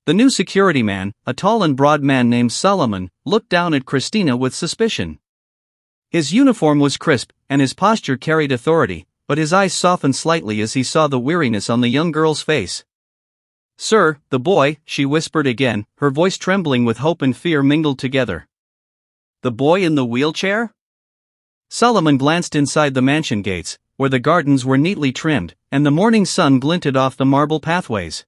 The new security man, a tall and broad man named Solomon, looked down at Christina with suspicion. His uniform was crisp, and his posture carried authority, but his eyes softened slightly as he saw the weariness on the young girl's face. "Sir, the boy," she whispered again, her voice trembling with hope and fear mingled together. "The boy in the wheelchair?" Solomon glanced inside the mansion gates, where the gardens were neatly trimmed, and the morning sun glinted off the marble pathways.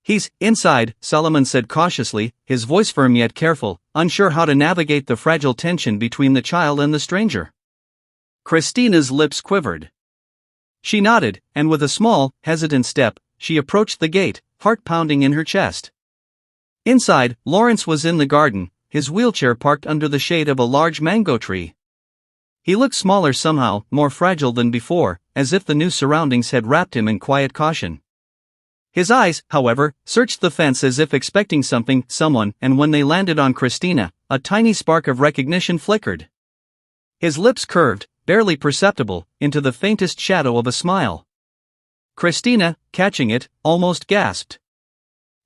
"He's inside," Solomon said cautiously, his voice firm yet careful, unsure how to navigate the fragile tension between the child and the stranger. Christina's lips quivered. She nodded, and with a small, hesitant step, she approached the gate, heart pounding in her chest. Inside, Lawrence was in the garden, his wheelchair parked under the shade of a large mango tree. He looked smaller somehow, more fragile than before, as if the new surroundings had wrapped him in quiet caution. His eyes, however, searched the fence as if expecting something, someone, and when they landed on Christina, a tiny spark of recognition flickered. His lips curved, barely perceptible, into the faintest shadow of a smile. Christina, catching it, almost gasped.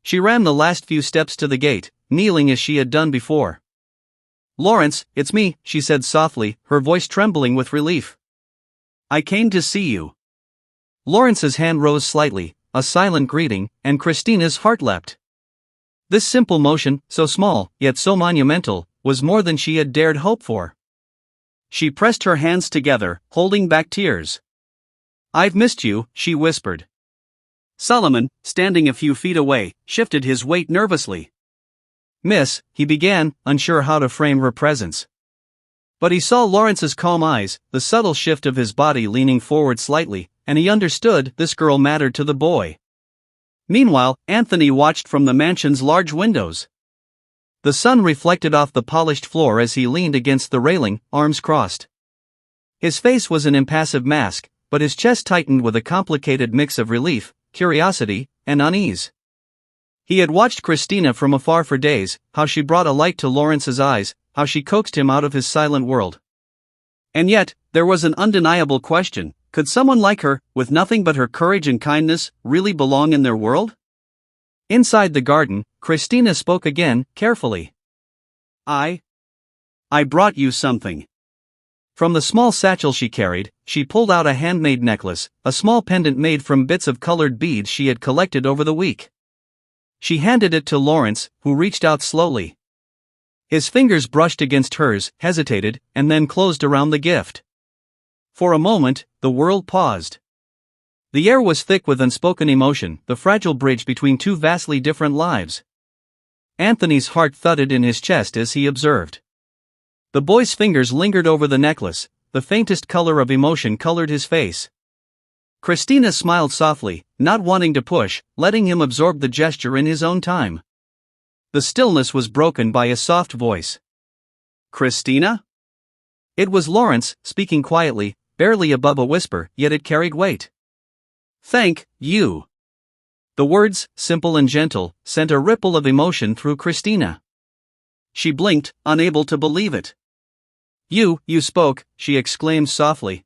She ran the last few steps to the gate, kneeling as she had done before. "Lawrence, it's me," she said softly, her voice trembling with relief. "I came to see you." Lawrence's hand rose slightly, a silent greeting, and Christina's heart leapt. This simple motion, so small, yet so monumental, was more than she had dared hope for. She pressed her hands together, holding back tears. "I've missed you," she whispered. Solomon, standing a few feet away, shifted his weight nervously. "Miss," he began, unsure how to frame her presence. But he saw Lawrence's calm eyes, the subtle shift of his body leaning forward slightly, and he understood this girl mattered to the boy. Meanwhile, Anthony watched from the mansion's large windows. The sun reflected off the polished floor as he leaned against the railing, arms crossed. His face was an impassive mask, but his chest tightened with a complicated mix of relief, curiosity, and unease. He had watched Christina from afar for days, how she brought a light to Lawrence's eyes, how she coaxed him out of his silent world. And yet, there was an undeniable question: could someone like her, with nothing but her courage and kindness, really belong in their world? Inside the garden, Christina spoke again, carefully. I brought you something." From the small satchel she carried, she pulled out a handmade necklace, a small pendant made from bits of colored beads she had collected over the week. She handed it to Lawrence, who reached out slowly. His fingers brushed against hers, hesitated, and then closed around the gift. For a moment, the world paused. The air was thick with unspoken emotion, the fragile bridge between two vastly different lives. Anthony's heart thudded in his chest as he observed. The boy's fingers lingered over the necklace, the faintest color of emotion colored his face. Christina smiled softly, not wanting to push, letting him absorb the gesture in his own time. The stillness was broken by a soft voice. "Christina?" It was Lawrence, speaking quietly, barely above a whisper, yet it carried weight. "Thank you." The words, simple and gentle, sent a ripple of emotion through Christina. She blinked, unable to believe it. You spoke," she exclaimed softly.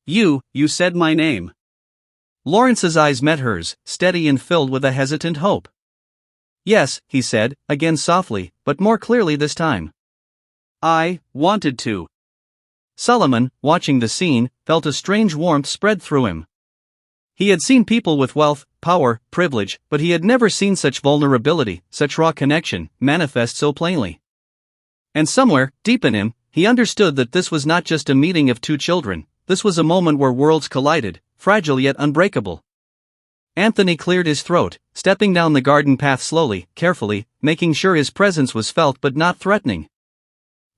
You said my name." Lawrence's eyes met hers, steady and filled with a hesitant hope. "Yes," he said, again softly, but more clearly this time. "I wanted to." Solomon, watching the scene, felt a strange warmth spread through him. He had seen people with wealth, power, privilege, but he had never seen such vulnerability, such raw connection, manifest so plainly. And somewhere, deep in him, he understood that this was not just a meeting of two children, this was a moment where worlds collided, fragile yet unbreakable. Anthony cleared his throat, stepping down the garden path slowly, carefully, making sure his presence was felt but not threatening.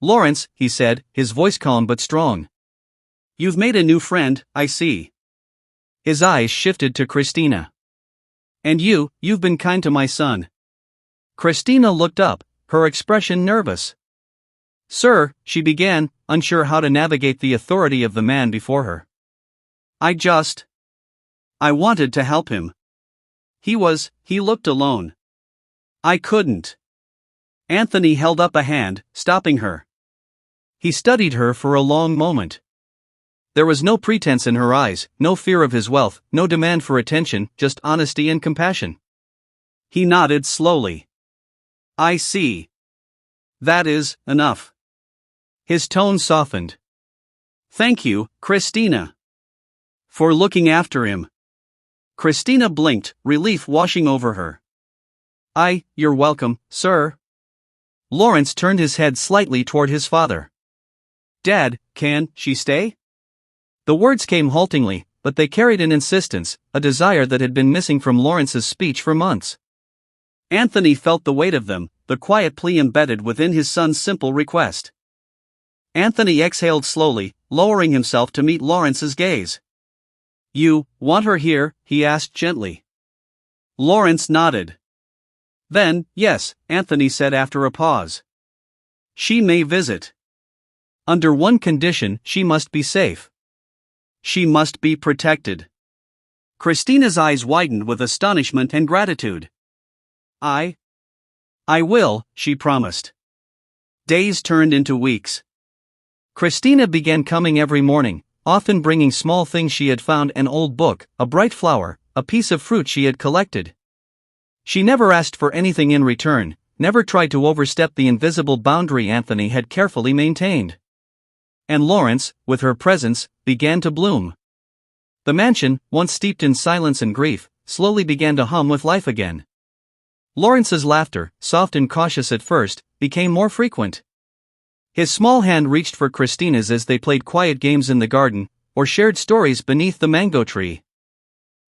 "Lawrence," he said, his voice calm but strong. "You've made a new friend, I see." His eyes shifted to Christina. "And you've been kind to my son." Christina looked up, her expression nervous. "Sir," she began, unsure how to navigate the authority of the man before her. I wanted to help him. He looked alone. I couldn't." Anthony held up a hand, stopping her. He studied her for a long moment. There was no pretense in her eyes, no fear of his wealth, no demand for attention, just honesty and compassion. He nodded slowly. I see. That is enough. His tone softened. Thank you, Christina. For looking after him. Christina blinked, relief washing over her. You're welcome, sir. Lawrence turned his head slightly toward his father. Dad, can she stay? The words came haltingly, but they carried an insistence, a desire that had been missing from Lawrence's speech for months. Anthony felt the weight of them, the quiet plea embedded within his son's simple request. Anthony exhaled slowly, lowering himself to meet Lawrence's gaze. You want her here? He asked gently. Lawrence nodded. Then, yes, Anthony said after a pause. She may visit. Under one condition, she must be safe. She must be protected. Christina's eyes widened with astonishment and gratitude. I will, she promised. Days turned into weeks. Christina began coming every morning, often bringing small things she had found: an old book, a bright flower, a piece of fruit she had collected. She never asked for anything in return, never tried to overstep the invisible boundary Anthony had carefully maintained. And Lawrence, with her presence, began to bloom. The mansion, once steeped in silence and grief, slowly began to hum with life again. Lawrence's laughter, soft and cautious at first, became more frequent. His small hand reached for Christina's as they played quiet games in the garden, or shared stories beneath the mango tree.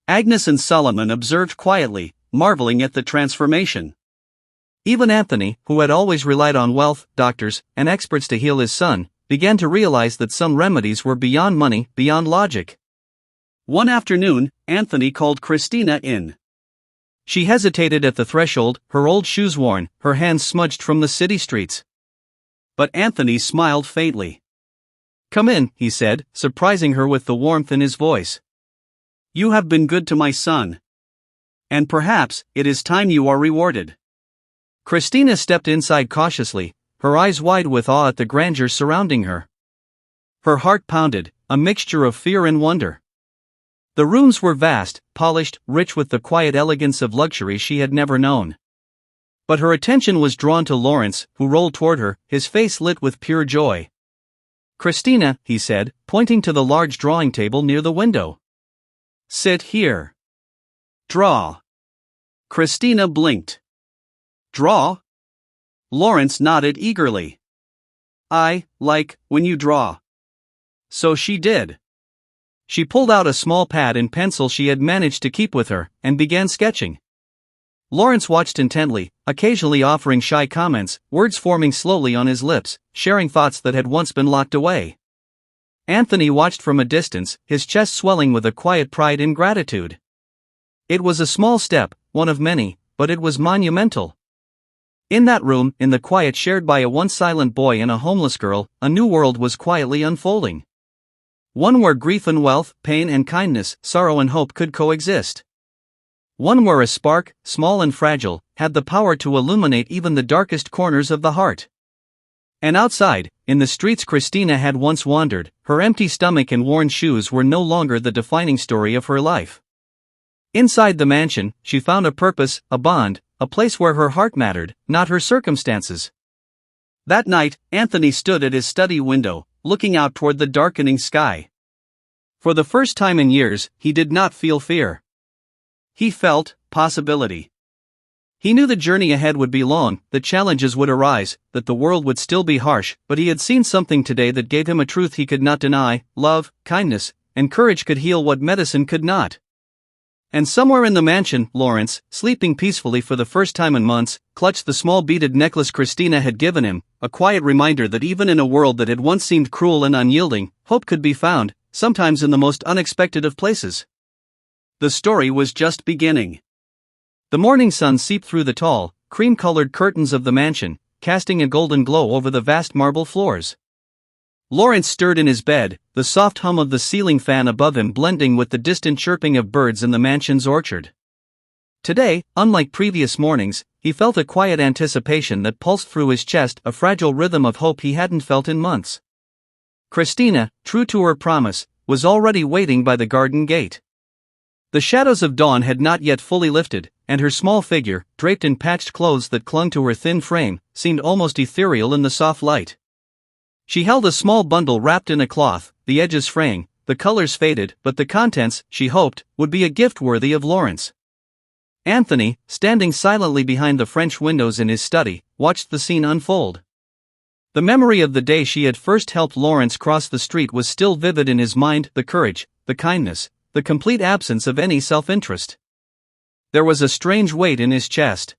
Agnes and Solomon observed quietly, marveling at the transformation. Even Anthony, who had always relied on wealth, doctors, and experts to heal his son, began to realize that some remedies were beyond money, beyond logic. One afternoon, Anthony called Christina in. She hesitated at the threshold, her old shoes worn, her hands smudged from the city streets. But Anthony smiled faintly. Come in, he said, surprising her with the warmth in his voice. You have been good to my son. And perhaps, it is time you are rewarded. Christina stepped inside cautiously, her eyes wide with awe at the grandeur surrounding her. Her heart pounded, a mixture of fear and wonder. The rooms were vast, polished, rich with the quiet elegance of luxury she had never known. But her attention was drawn to Lawrence, who rolled toward her, his face lit with pure joy. Christina, he said, pointing to the large drawing table near the window. Sit here. Draw. Christina blinked. Draw? Lawrence nodded eagerly. I like when you draw. So she did. She pulled out a small pad and pencil she had managed to keep with her, and began sketching. Lawrence watched intently, occasionally offering shy comments, words forming slowly on his lips, sharing thoughts that had once been locked away. Anthony watched from a distance, his chest swelling with a quiet pride and gratitude. It was a small step, one of many, but it was monumental. In that room, in the quiet shared by a once silent boy and a homeless girl, a new world was quietly unfolding. One where grief and wealth, pain and kindness, sorrow and hope could coexist. One where a spark, small and fragile, had the power to illuminate even the darkest corners of the heart. And outside, in the streets Christina had once wandered, her empty stomach and worn shoes were no longer the defining story of her life. Inside the mansion, she found a purpose, a bond, a place where her heart mattered, not her circumstances. That night, Anthony stood at his study window, looking out toward the darkening sky. For the first time in years, he did not feel fear. He felt possibility. He knew the journey ahead would be long, that challenges would arise, that the world would still be harsh, but he had seen something today that gave him a truth he could not deny: love, kindness, and courage could heal what medicine could not. And somewhere in the mansion, Lawrence, sleeping peacefully for the first time in months, clutched the small beaded necklace Christina had given him, a quiet reminder that even in a world that had once seemed cruel and unyielding, hope could be found, sometimes in the most unexpected of places. The story was just beginning. The morning sun seeped through the tall, cream-colored curtains of the mansion, casting a golden glow over the vast marble floors. Lawrence stirred in his bed, the soft hum of the ceiling fan above him blending with the distant chirping of birds in the mansion's orchard. Today, unlike previous mornings, he felt a quiet anticipation that pulsed through his chest, a fragile rhythm of hope he hadn't felt in months. Christina, true to her promise, was already waiting by the garden gate. The shadows of dawn had not yet fully lifted, and her small figure, draped in patched clothes that clung to her thin frame, seemed almost ethereal in the soft light. She held a small bundle wrapped in a cloth, the edges fraying, the colors faded, but the contents, she hoped, would be a gift worthy of Lawrence. Anthony, standing silently behind the French windows in his study, watched the scene unfold. The memory of the day she had first helped Lawrence cross the street was still vivid in his mind, the courage, the kindness, the complete absence of any self-interest. There was a strange weight in his chest.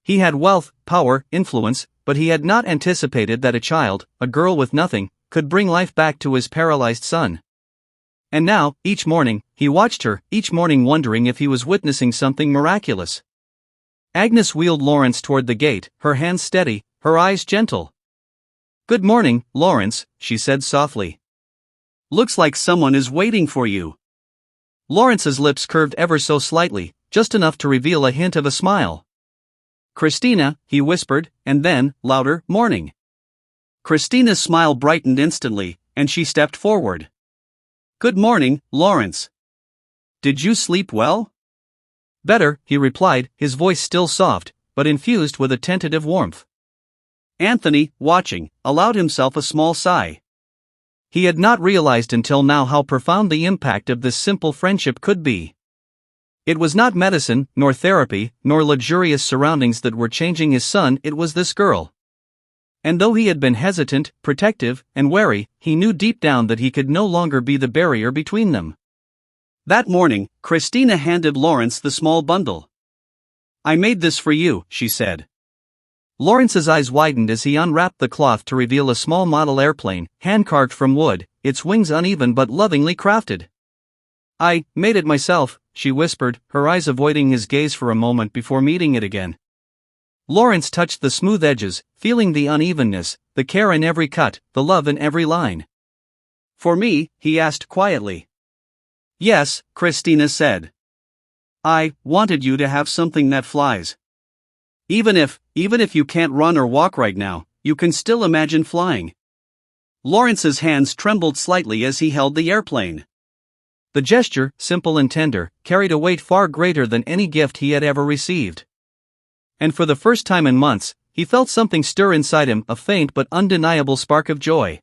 He had wealth, power, influence, but he had not anticipated that a child, a girl with nothing, could bring life back to his paralyzed son. And now, each morning, he watched her, each morning wondering if he was witnessing something miraculous. Agnes wheeled Lawrence toward the gate, her hands steady, her eyes gentle. "Good morning, Lawrence," she said softly. "Looks like someone is waiting for you." Lawrence's lips curved ever so slightly, just enough to reveal a hint of a smile. "Christina," he whispered, and then, louder, "Morning." Christina's smile brightened instantly, and she stepped forward. "Good morning, Lawrence. Did you sleep well?" "Better," he replied, his voice still soft, but infused with a tentative warmth. Anthony, watching, allowed himself a small sigh. He had not realized until now how profound the impact of this simple friendship could be. It was not medicine, nor therapy, nor luxurious surroundings that were changing his son, it was this girl. And though he had been hesitant, protective, and wary, he knew deep down that he could no longer be the barrier between them. That morning, Christina handed Lawrence the small bundle. "I made this for you," she said. Lawrence's eyes widened as he unwrapped the cloth to reveal a small model airplane, hand-carved from wood, its wings uneven but lovingly crafted. "I made it myself," she whispered, her eyes avoiding his gaze for a moment before meeting it again. Lawrence touched the smooth edges, feeling the unevenness, the care in every cut, the love in every line. "For me?" he asked quietly. "Yes," Christina said. "I wanted you to have something that flies. Even if you can't run or walk right now, you can still imagine flying." Lawrence's hands trembled slightly as he held the airplane. The gesture, simple and tender, carried a weight far greater than any gift he had ever received. And for the first time in months, he felt something stir inside him, a faint but undeniable spark of joy.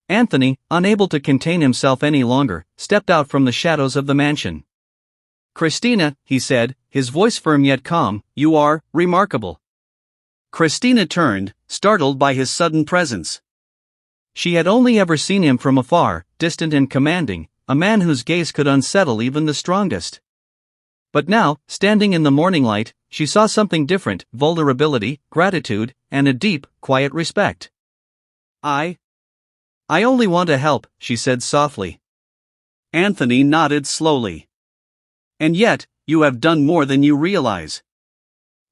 Anthony, unable to contain himself any longer, stepped out from the shadows of the mansion. "Christina," he said, his voice firm yet calm, "you are remarkable." Christina turned, startled by his sudden presence. She had only ever seen him from afar, distant and commanding, a man whose gaze could unsettle even the strongest. But now, standing in the morning light, she saw something different: vulnerability, gratitude, and a deep, quiet respect. I only want to help," she said softly. Anthony nodded slowly. "And yet, you have done more than you realize.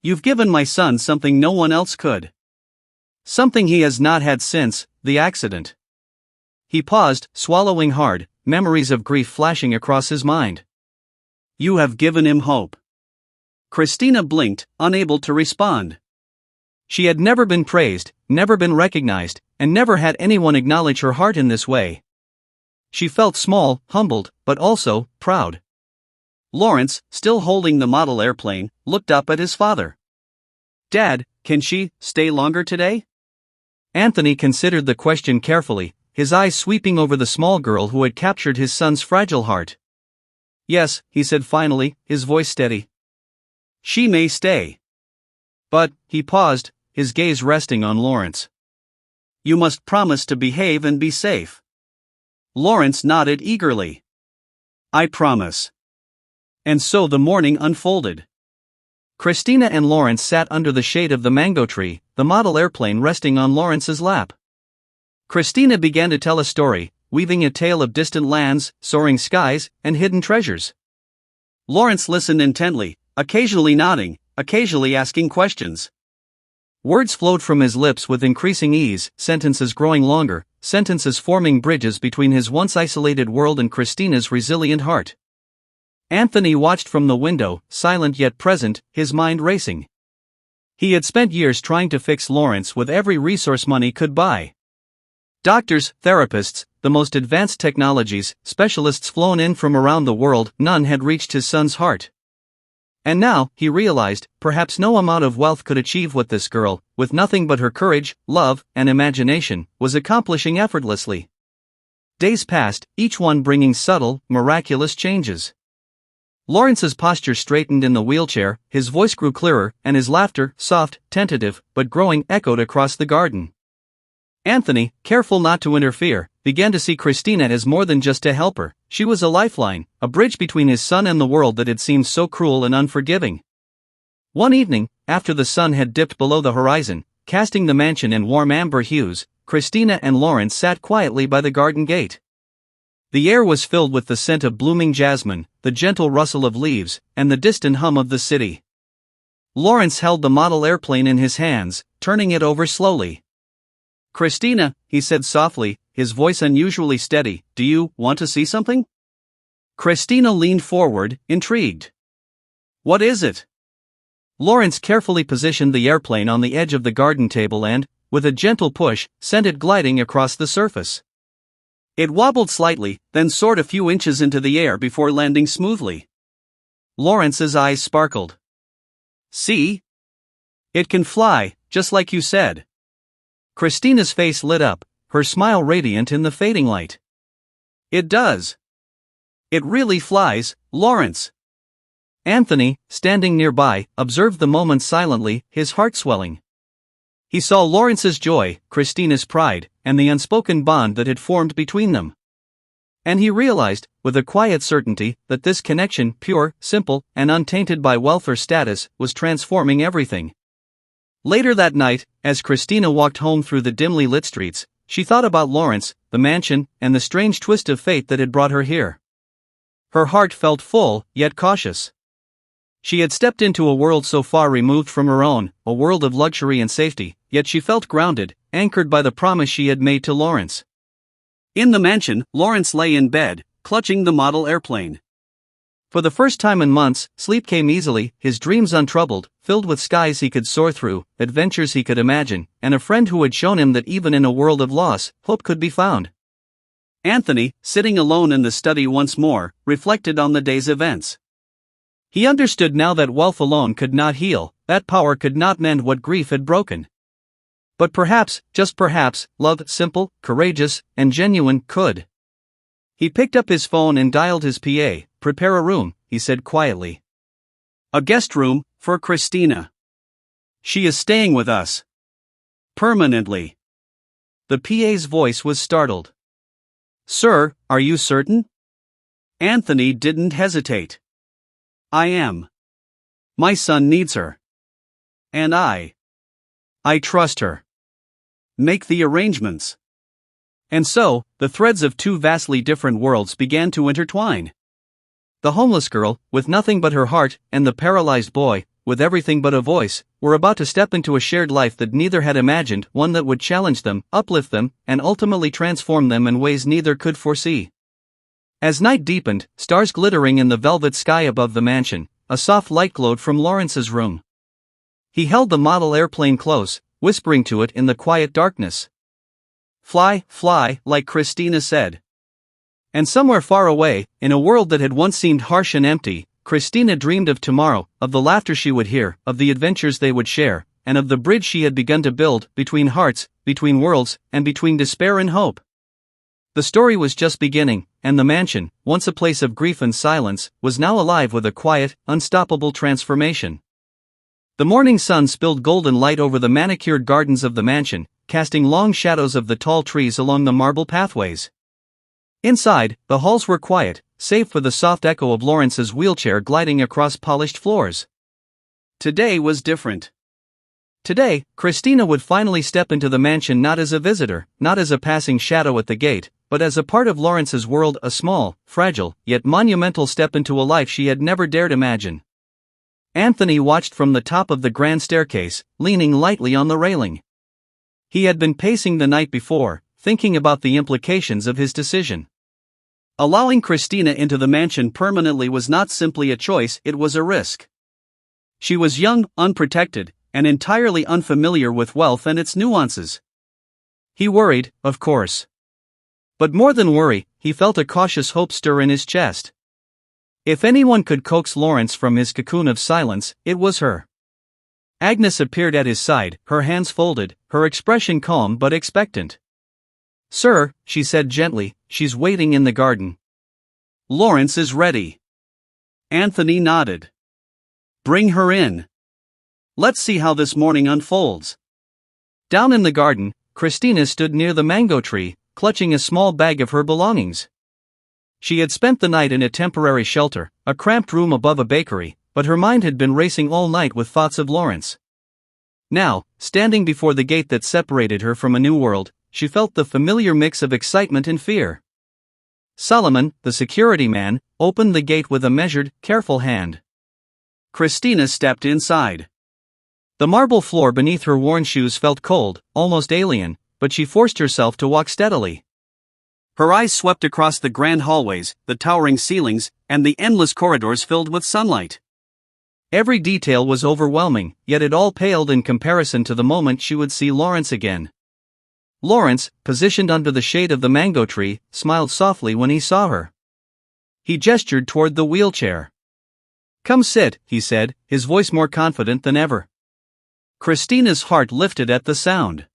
You've given my son something no one else could. Something he has not had since the accident." He paused, swallowing hard, memories of grief flashing across his mind. "You have given him hope." Christina blinked, unable to respond. She had never been praised, never been recognized, and never had anyone acknowledge her heart in this way. She felt small, humbled, but also proud. Lawrence, still holding the model airplane, looked up at his father. "Dad, can she stay longer today?" Anthony considered the question carefully, his eyes sweeping over the small girl who had captured his son's fragile heart. "Yes," he said finally, his voice steady. "She may stay. But," he paused, his gaze resting on Lawrence. "You must promise to behave and be safe." Lawrence nodded eagerly. "I promise." And so the morning unfolded. Christina and Lawrence sat under the shade of the mango tree, the model airplane resting on Lawrence's lap. Christina began to tell a story, weaving a tale of distant lands, soaring skies, and hidden treasures. Lawrence listened intently, occasionally nodding, occasionally asking questions. Words flowed from his lips with increasing ease, sentences growing longer, sentences forming bridges between his once isolated world and Christina's resilient heart. Anthony watched from the window, silent yet present, his mind racing. He had spent years trying to fix Lawrence with every resource money could buy. Doctors, therapists, the most advanced technologies, specialists flown in from around the world, none had reached his son's heart. And now, he realized, perhaps no amount of wealth could achieve what this girl, with nothing but her courage, love, and imagination, was accomplishing effortlessly. Days passed, each one bringing subtle, miraculous changes. Lawrence's posture straightened in the wheelchair, his voice grew clearer, and his laughter, soft, tentative, but growing, echoed across the garden. Anthony, careful not to interfere, began to see Christina as more than just a helper. She was a lifeline, a bridge between his son and the world that had seemed so cruel and unforgiving. One evening, after the sun had dipped below the horizon, casting the mansion in warm amber hues, Christina and Lawrence sat quietly by the garden gate. The air was filled with the scent of blooming jasmine, the gentle rustle of leaves, and the distant hum of the city. Lawrence held the model airplane in his hands, turning it over slowly. "Christina," he said softly, his voice unusually steady, "do you want to see something?" Christina leaned forward, intrigued. "What is it?" Lawrence carefully positioned the airplane on the edge of the garden table and, with a gentle push, sent it gliding across the surface. It wobbled slightly, then soared a few inches into the air before landing smoothly. Lawrence's eyes sparkled. "See? It can fly, just like you said." Christina's face lit up, her smile radiant in the fading light. "It does. It really flies, Lawrence." Anthony, standing nearby, observed the moment silently, his heart swelling. He saw Lawrence's joy, Christina's pride, and the unspoken bond that had formed between them. And he realized, with a quiet certainty, that this connection, pure, simple, and untainted by wealth or status, was transforming everything. Later that night, as Christina walked home through the dimly lit streets, she thought about Lawrence, the mansion, and the strange twist of fate that had brought her here. Her heart felt full, yet cautious. She had stepped into a world so far removed from her own, a world of luxury and safety, yet she felt grounded, anchored by the promise she had made to Lawrence. In the mansion, Lawrence lay in bed, clutching the model airplane. For the first time in months, sleep came easily, his dreams untroubled, filled with skies he could soar through, adventures he could imagine, and a friend who had shown him that even in a world of loss, hope could be found. Anthony, sitting alone in the study once more, reflected on the day's events. He understood now that wealth alone could not heal, that power could not mend what grief had broken. But perhaps, just perhaps, love, simple, courageous, and genuine, could. He picked up his phone and dialed his PA. "Prepare a room," he said quietly. "A guest room, for Christina. She is staying with us. Permanently." The PA's voice was startled. "Sir, are you certain?" Anthony didn't hesitate. "I am. My son needs her. And I trust her. Make the arrangements." And so, the threads of two vastly different worlds began to intertwine. The homeless girl, with nothing but her heart, and the paralyzed boy, with everything but a voice, were about to step into a shared life that neither had imagined, one that would challenge them, uplift them, and ultimately transform them in ways neither could foresee. As night deepened, stars glittering in the velvet sky above the mansion, a soft light glowed from Lawrence's room. He held the model airplane close, whispering to it in the quiet darkness. "Fly, fly, like Christina said." And somewhere far away, in a world that had once seemed harsh and empty, Christina dreamed of tomorrow, of the laughter she would hear, of the adventures they would share, and of the bridge she had begun to build, between hearts, between worlds, and between despair and hope. The story was just beginning, and the mansion, once a place of grief and silence, was now alive with a quiet, unstoppable transformation. The morning sun spilled golden light over the manicured gardens of the mansion, casting long shadows of the tall trees along the marble pathways. Inside, the halls were quiet, save for the soft echo of Lawrence's wheelchair gliding across polished floors. Today was different. Today, Christina would finally step into the mansion not as a visitor, not as a passing shadow at the gate, but as a part of Lawrence's world, a small, fragile, yet monumental step into a life she had never dared imagine. Anthony watched from the top of the grand staircase, leaning lightly on the railing. He had been pacing the night before, thinking about the implications of his decision. Allowing Christina into the mansion permanently was not simply a choice, it was a risk. She was young, unprotected, and entirely unfamiliar with wealth and its nuances. He worried, of course. But more than worry, he felt a cautious hope stir in his chest. If anyone could coax Lawrence from his cocoon of silence, it was her. Agnes appeared at his side, her hands folded, her expression calm but expectant. "Sir," she said gently, "she's waiting in the garden." "Lawrence is ready." Anthony nodded. "Bring her in. Let's see how this morning unfolds." Down in the garden, Christina stood near the mango tree, clutching a small bag of her belongings. She had spent the night in a temporary shelter, a cramped room above a bakery, but her mind had been racing all night with thoughts of Lawrence. Now, standing before the gate that separated her from a new world, she felt the familiar mix of excitement and fear. Solomon, the security man, opened the gate with a measured, careful hand. Christina stepped inside. The marble floor beneath her worn shoes felt cold, almost alien, but she forced herself to walk steadily. Her eyes swept across the grand hallways, the towering ceilings, and the endless corridors filled with sunlight. Every detail was overwhelming, yet it all paled in comparison to the moment she would see Lawrence again. Lawrence, positioned under the shade of the mango tree, smiled softly when he saw her. He gestured toward the wheelchair. "Come sit," he said, his voice more confident than ever. Christina's heart lifted at the sound.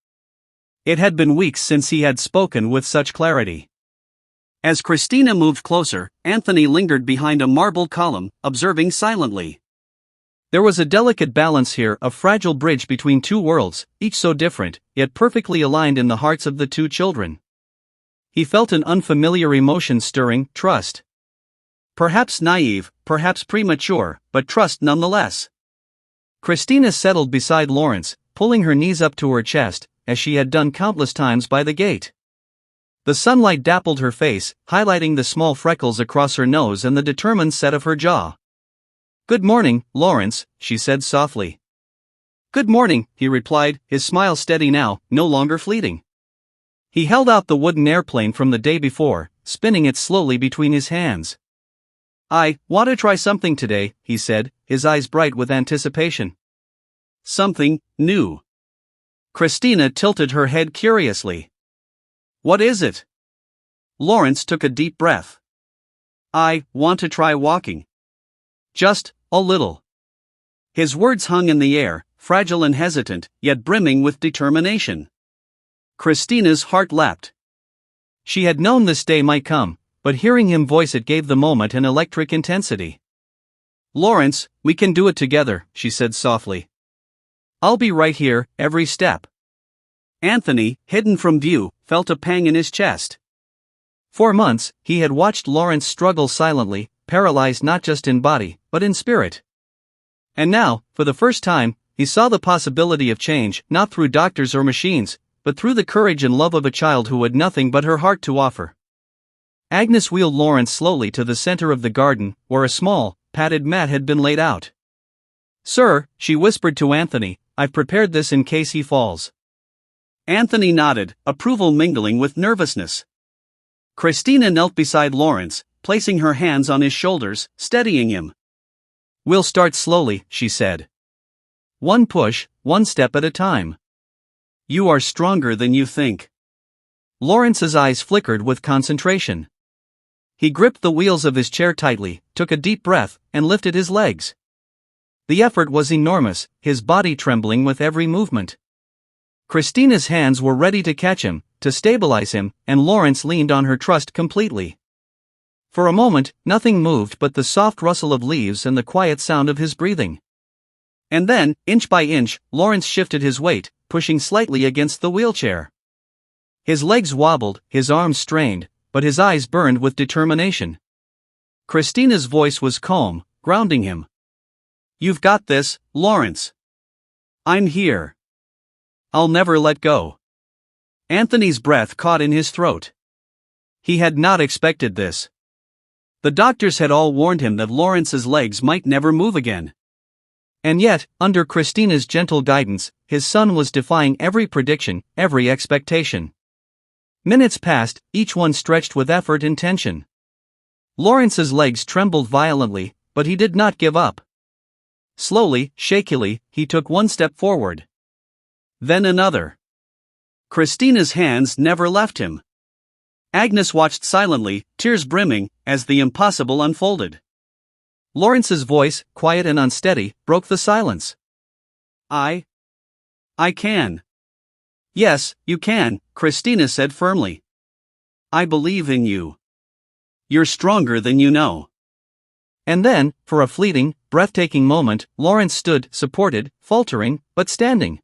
It had been weeks since he had spoken with such clarity. As Christina moved closer, Anthony lingered behind a marble column, observing silently. There was a delicate balance here, a fragile bridge between two worlds, each so different, yet perfectly aligned in the hearts of the two children. He felt an unfamiliar emotion stirring, trust. Perhaps naive, perhaps premature, but trust nonetheless. Christina settled beside Lawrence, pulling her knees up to her chest, as she had done countless times by the gate. The sunlight dappled her face, highlighting the small freckles across her nose and the determined set of her jaw. "Good morning, Lawrence," she said softly. "Good morning," he replied, his smile steady now, no longer fleeting. He held out the wooden airplane from the day before, spinning it slowly between his hands. "I want to try something today," he said, his eyes bright with anticipation. "Something new." Christina tilted her head curiously. "What is it?" Lawrence took a deep breath. "I want to try walking. Just a little." His words hung in the air, fragile and hesitant, yet brimming with determination. Christina's heart leapt. She had known this day might come, but hearing him voice it gave the moment an electric intensity. "Lawrence, we can do it together," she said softly. "I'll be right here, every step." Anthony, hidden from view, felt a pang in his chest. For months, he had watched Lawrence struggle silently, paralyzed not just in body, but in spirit. And now, for the first time, he saw the possibility of change, not through doctors or machines, but through the courage and love of a child who had nothing but her heart to offer. Agnes wheeled Lawrence slowly to the center of the garden, where a small, padded mat had been laid out. "Sir," she whispered to Anthony, "I've prepared this in case he falls." Anthony nodded, approval mingling with nervousness. Christina knelt beside Lawrence, placing her hands on his shoulders, steadying him. "We'll start slowly," she said. "One push, one step at a time. You are stronger than you think." Lawrence's eyes flickered with concentration. He gripped the wheels of his chair tightly, took a deep breath, and lifted his legs. The effort was enormous, his body trembling with every movement. Christina's hands were ready to catch him, to stabilize him, and Lawrence leaned on her trust completely. For a moment, nothing moved but the soft rustle of leaves and the quiet sound of his breathing. And then, inch by inch, Lawrence shifted his weight, pushing slightly against the wheelchair. His legs wobbled, his arms strained, but his eyes burned with determination. Christina's voice was calm, grounding him. "You've got this, Lawrence. I'm here. I'll never let go." Anthony's breath caught in his throat. He had not expected this. The doctors had all warned him that Lawrence's legs might never move again. And yet, under Christina's gentle guidance, his son was defying every prediction, every expectation. Minutes passed, each one stretched with effort and tension. Lawrence's legs trembled violently, but he did not give up. Slowly, shakily, he took one step forward. Then another. Christina's hands never left him. Agnes watched silently, tears brimming, as the impossible unfolded. Lawrence's voice, quiet and unsteady, broke the silence. I can. Yes, you can, Christina said firmly. I believe in you. You're stronger than you know. And then, for a fleeting, breathtaking moment, Lawrence stood, supported, faltering, but standing.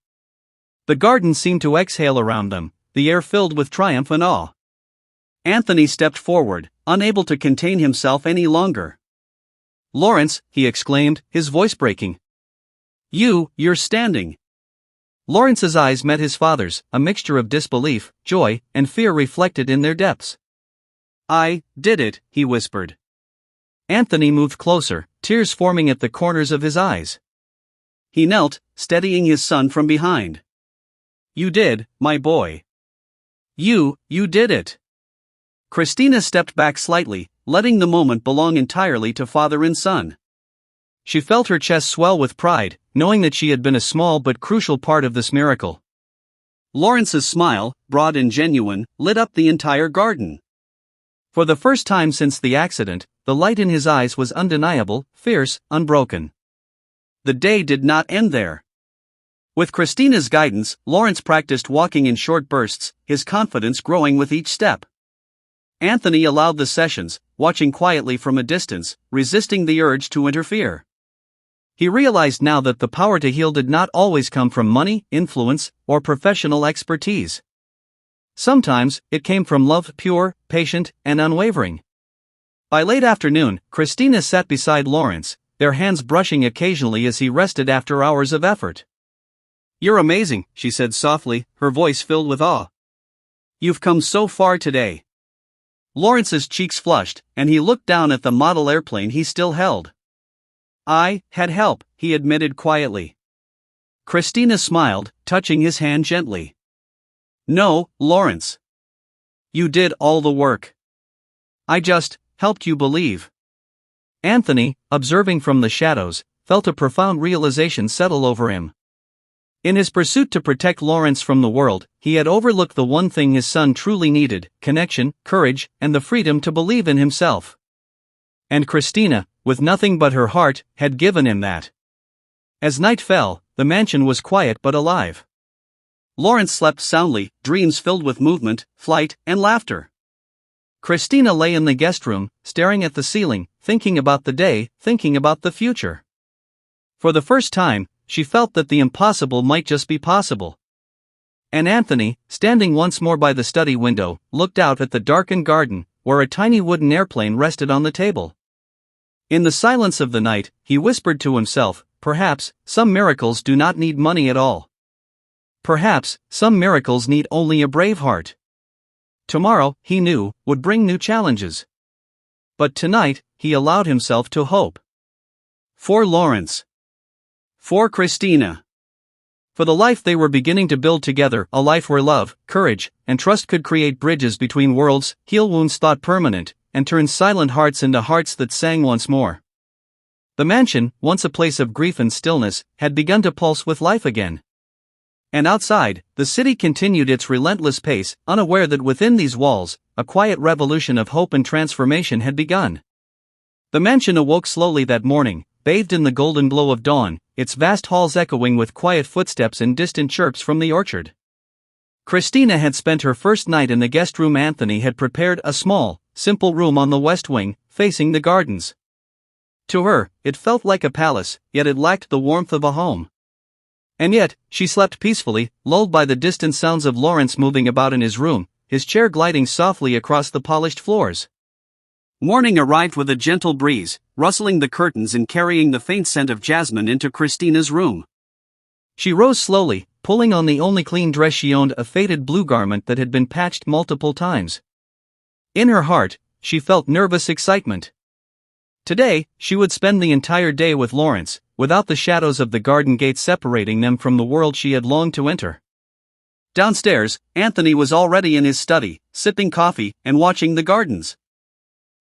The garden seemed to exhale around them, the air filled with triumph and awe. Anthony stepped forward, unable to contain himself any longer. Lawrence, he exclaimed, his voice breaking. You're standing. Lawrence's eyes met his father's, a mixture of disbelief, joy, and fear reflected in their depths. I did it, he whispered. Anthony moved closer, tears forming at the corners of his eyes. He knelt, steadying his son from behind. You did, my boy. You did it. Christina stepped back slightly, letting the moment belong entirely to father and son. She felt her chest swell with pride, knowing that she had been a small but crucial part of this miracle. Lawrence's smile, broad and genuine, lit up the entire garden. For the first time since the accident, the light in his eyes was undeniable, fierce, unbroken. The day did not end there. With Christina's guidance, Lawrence practiced walking in short bursts, his confidence growing with each step. Anthony allowed the sessions, watching quietly from a distance, resisting the urge to interfere. He realized now that the power to heal did not always come from money, influence, or professional expertise. Sometimes, it came from love, pure, patient, and unwavering. By late afternoon, Christina sat beside Lawrence, their hands brushing occasionally as he rested after hours of effort. You're amazing, she said softly, her voice filled with awe. You've come so far today. Lawrence's cheeks flushed, and he looked down at the model airplane he still held. I had help, he admitted quietly. Christina smiled, touching his hand gently. No, Lawrence. You did all the work. I just helped you believe. Anthony, observing from the shadows, felt a profound realization settle over him. In his pursuit to protect Lawrence from the world, he had overlooked the one thing his son truly needed: connection, courage, and the freedom to believe in himself. And Christina, with nothing but her heart, had given him that. As night fell, the mansion was quiet but alive. Lawrence slept soundly, dreams filled with movement, flight, and laughter. Christina lay in the guest room, staring at the ceiling, thinking about the day, thinking about the future. For the first time, she felt that the impossible might just be possible. And Anthony, standing once more by the study window, looked out at the darkened garden, where a tiny wooden airplane rested on the table. In the silence of the night, he whispered to himself, perhaps, some miracles do not need money at all. Perhaps, some miracles need only a brave heart. Tomorrow, he knew, would bring new challenges. But tonight, he allowed himself to hope. For Lawrence. For Christina. For the life they were beginning to build together, a life where love, courage, and trust could create bridges between worlds, heal wounds thought permanent, and turn silent hearts into hearts that sang once more. The mansion, once a place of grief and stillness, had begun to pulse with life again. And outside, the city continued its relentless pace, unaware that within these walls, a quiet revolution of hope and transformation had begun. The mansion awoke slowly that morning, bathed in the golden glow of dawn, its vast halls echoing with quiet footsteps and distant chirps from the orchard. Christina had spent her first night in the guest room. Anthony had prepared a small, simple room on the west wing, facing the gardens. To her, it felt like a palace, yet it lacked the warmth of a home. And yet, she slept peacefully, lulled by the distant sounds of Lawrence moving about in his room, his chair gliding softly across the polished floors. Morning arrived with a gentle breeze, rustling the curtains and carrying the faint scent of jasmine into Christina's room. She rose slowly, pulling on the only clean dress she owned, a faded blue garment that had been patched multiple times. In her heart, she felt nervous excitement. Today, she would spend the entire day with Lawrence, without the shadows of the garden gate separating them from the world she had longed to enter. Downstairs, Anthony was already in his study, sipping coffee and watching the gardens.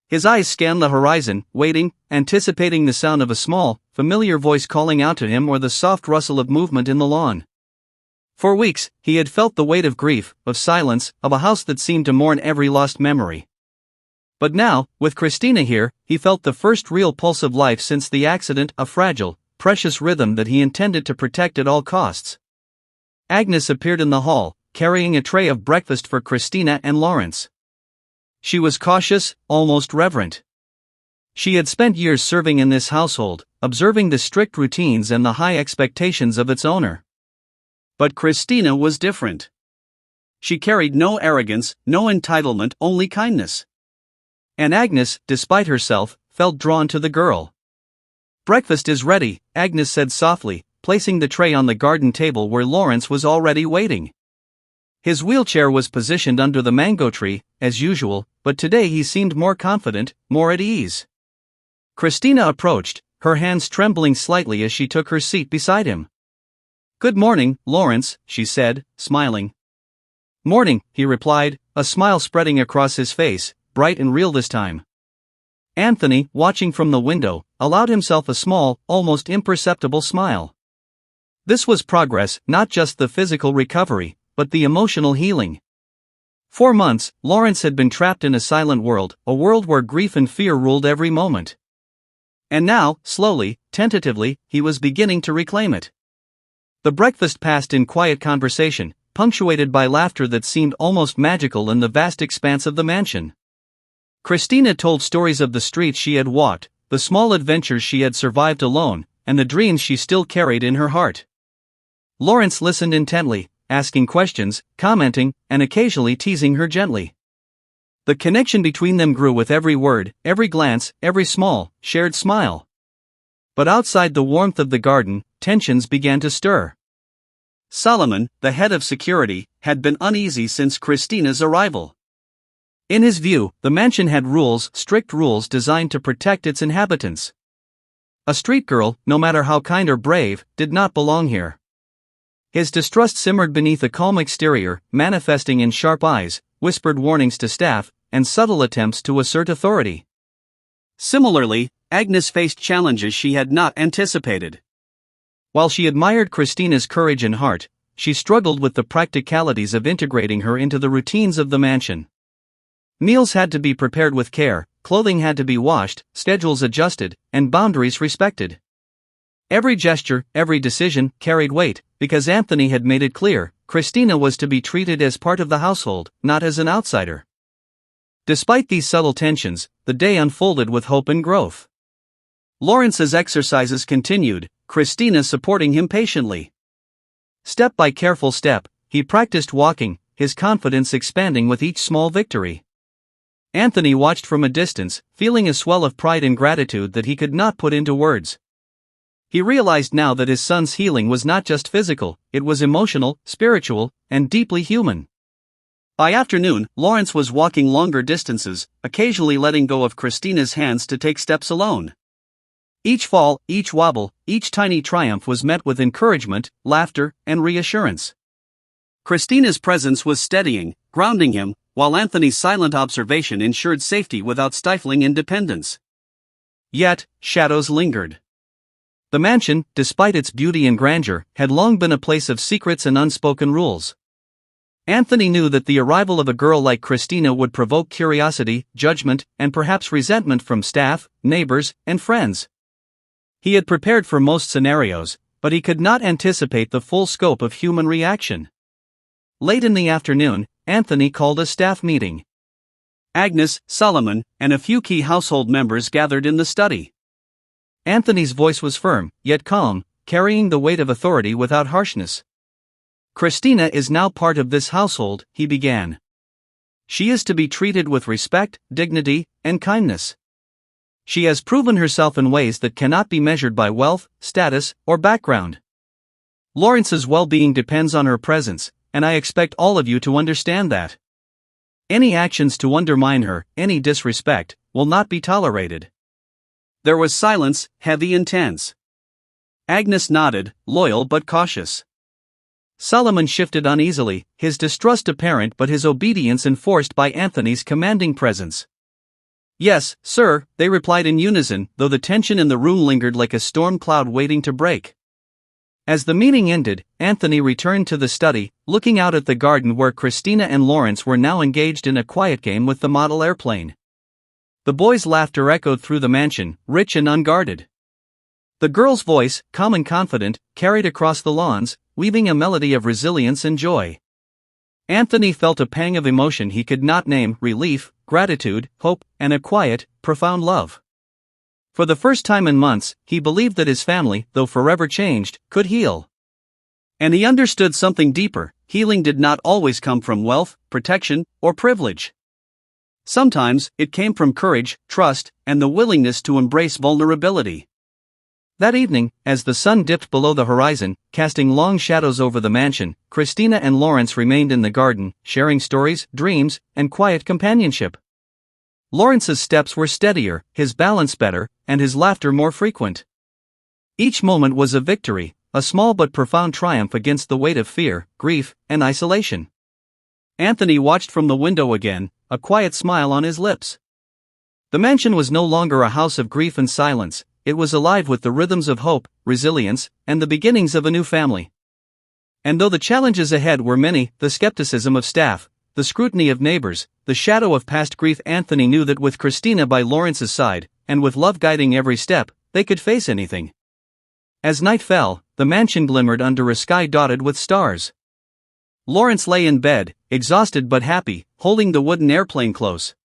His eyes scanned the horizon, waiting, anticipating the sound of a small, familiar voice calling out to him or the soft rustle of movement in the lawn. For weeks, he had felt the weight of grief, of silence, of a house that seemed to mourn every lost memory. But now, with Christina here, he felt the first real pulse of life since the accident, a fragile, precious rhythm that he intended to protect at all costs. Agnes appeared in the hall, carrying a tray of breakfast for Christina and Lawrence. She was cautious, almost reverent. She had spent years serving in this household, observing the strict routines and the high expectations of its owner. But Christina was different. She carried no arrogance, no entitlement, only kindness. And Agnes, despite herself, felt drawn to the girl. "Breakfast is ready," Agnes said softly, placing the tray on the garden table where Lawrence was already waiting. His wheelchair was positioned under the mango tree, as usual, but today he seemed more confident, more at ease. Christina approached, her hands trembling slightly as she took her seat beside him. "Good morning, Lawrence," she said, smiling. "Morning," he replied, a smile spreading across his face, bright and real this time. Anthony, watching from the window, allowed himself a small, almost imperceptible smile. This was progress, not just the physical recovery, but the emotional healing. For months, Lawrence had been trapped in a silent world, a world where grief and fear ruled every moment. And now, slowly, tentatively, he was beginning to reclaim it. The breakfast passed in quiet conversation, punctuated by laughter that seemed almost magical in the vast expanse of the mansion. Christina told stories of the streets she had walked, the small adventures she had survived alone, and the dreams she still carried in her heart. Lawrence listened intently, asking questions, commenting, and occasionally teasing her gently. The connection between them grew with every word, every glance, every small, shared smile. But outside the warmth of the garden, tensions began to stir. Solomon, the head of security, had been uneasy since Christina's arrival. In his view, the mansion had rules, strict rules designed to protect its inhabitants. A street girl, no matter how kind or brave, did not belong here. His distrust simmered beneath a calm exterior, manifesting in sharp eyes, whispered warnings to staff, and subtle attempts to assert authority. Similarly, Agnes faced challenges she had not anticipated. While she admired Christina's courage and heart, she struggled with the practicalities of integrating her into the routines of the mansion. Meals had to be prepared with care, clothing had to be washed, schedules adjusted, and boundaries respected. Every gesture, every decision, carried weight, because Anthony had made it clear, Christina was to be treated as part of the household, not as an outsider. Despite these subtle tensions, the day unfolded with hope and growth. Lawrence's exercises continued, Christina supporting him patiently. Step by careful step, he practiced walking, his confidence expanding with each small victory. Anthony watched from a distance, feeling a swell of pride and gratitude that he could not put into words. He realized now that his son's healing was not just physical, it was emotional, spiritual, and deeply human. By afternoon, Lawrence was walking longer distances, occasionally letting go of Christina's hands to take steps alone. Each fall, each wobble, each tiny triumph was met with encouragement, laughter, and reassurance. Christina's presence was steadying, grounding him, while Anthony's silent observation ensured safety without stifling independence. Yet, shadows lingered. The mansion, despite its beauty and grandeur, had long been a place of secrets and unspoken rules. Anthony knew that the arrival of a girl like Christina would provoke curiosity, judgment, and perhaps resentment from staff, neighbors, and friends. He had prepared for most scenarios, but he could not anticipate the full scope of human reaction. Late in the afternoon, Anthony called a staff meeting. Agnes, Solomon, and a few key household members gathered in the study. Anthony's voice was firm, yet calm, carrying the weight of authority without harshness. "Christina is now part of this household," he began. "She is to be treated with respect, dignity, and kindness. She has proven herself in ways that cannot be measured by wealth, status, or background. Lawrence's well-being depends on her presence, and I expect all of you to understand that. Any actions to undermine her, any disrespect, will not be tolerated." There was silence, heavy and tense. Agnes nodded, loyal but cautious. Solomon shifted uneasily, his distrust apparent but his obedience enforced by Anthony's commanding presence. "Yes, sir," they replied in unison, though the tension in the room lingered like a storm cloud waiting to break. As the meeting ended, Anthony returned to the study, looking out at the garden where Christina and Lawrence were now engaged in a quiet game with the model airplane. The boy's laughter echoed through the mansion, rich and unguarded. The girl's voice, calm and confident, carried across the lawns, weaving a melody of resilience and joy. Anthony felt a pang of emotion he could not name: relief, gratitude, hope, and a quiet, profound love. For the first time in months, he believed that his family, though forever changed, could heal. And he understood something deeper: healing did not always come from wealth, protection, or privilege. Sometimes, it came from courage, trust, and the willingness to embrace vulnerability. That evening, as the sun dipped below the horizon, casting long shadows over the mansion, Christina and Lawrence remained in the garden, sharing stories, dreams, and quiet companionship. Lawrence's steps were steadier, his balance better, and his laughter more frequent. Each moment was a victory, a small but profound triumph against the weight of fear, grief, and isolation. Anthony watched from the window again, a quiet smile on his lips. The mansion was no longer a house of grief and silence. It was alive with the rhythms of hope, resilience, and the beginnings of a new family. And though the challenges ahead were many, the skepticism of staff, the scrutiny of neighbors, the shadow of past grief, Anthony knew that with Christina by Lawrence's side, and with love guiding every step, they could face anything. As night fell, the mansion glimmered under a sky dotted with stars. Lawrence lay in bed, exhausted but happy, holding the wooden airplane close.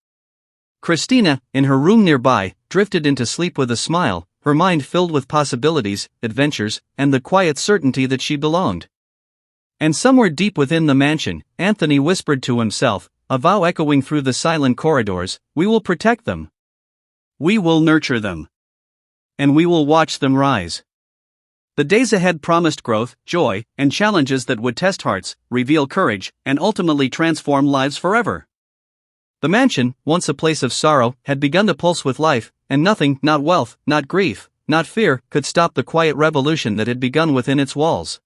Christina, in her room nearby, drifted into sleep with a smile, her mind filled with possibilities, adventures, and the quiet certainty that she belonged. And somewhere deep within the mansion, Anthony whispered to himself, a vow echoing through the silent corridors: we will protect them. We will nurture them. And we will watch them rise. The days ahead promised growth, joy, and challenges that would test hearts, reveal courage, and ultimately transform lives forever. The mansion, once a place of sorrow, had begun to pulse with life, and nothing, not wealth, not grief, not fear, could stop the quiet revolution that had begun within its walls.